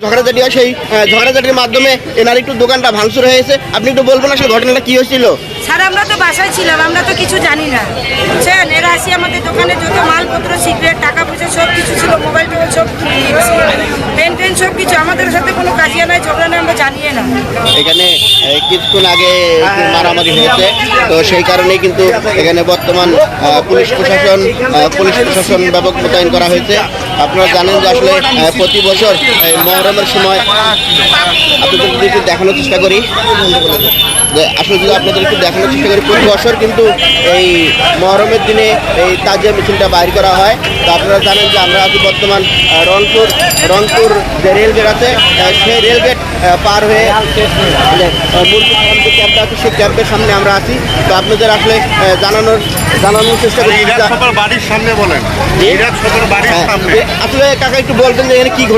ঝগড়াঝাটি হয়, সেই ঝগড়াঝাটির মাধ্যমে এনার একটু দোকানটা ভাঙচুর হয়েছে। আপনি একটু বলবেন আসলে ঘটনাটা কি হয়েছিল? স্যার আমরা তো বাসায় ছিলাম, আমরা তো কিছু জানি না, বুঝছেন। এরা আসি আমাদের দোকানে যত মালপত্র, সিগারেট, টাকা পয়সা সব কিছু ছিল, মোবাইল টোবাইল সব পেন টেন সব কিছু। আমাদের সাথে কোনো কাজিয়া নাই, ঝগড়া নাই, আমরা জানিয়ে না। এখানে কিছুক্ষণ আগে একটু মারামারি হয়েছে, তো সেই কারণেই কিন্তু এখানে বর্তমান পুলিশ প্রশাসন ব্যাপক মোতায়েন করা হয়েছে। আপনারা জানেন যে আসলে প্রতি বছর মহরমের সময় আপনাদের যদি একটু দেখানোর চেষ্টা করি, আসলে যদি আপনাদের একটু দেখানোর চেষ্টা করি, প্রতি বছর কিন্তু এই মহরমের দিনে এই তাজিয়া মিছিলটা বাইর করা হয়। তো আপনারা জানেন যে আমরা আছি বর্তমান রংপুর যে রেলগেট আছে, সেই রেলগেট পার হয়ে মুরগি যে ক্যাম্পটা আছে সেই ক্যাম্পের সামনে আমরা আছি। তো আপনাদের আসলে জানানোর চেষ্টা করি। বাড়ির সামনে বলেন, বাড়ির সামনে আসলে কাকা একটু বলবেন যে এখানে কি ঘটছে?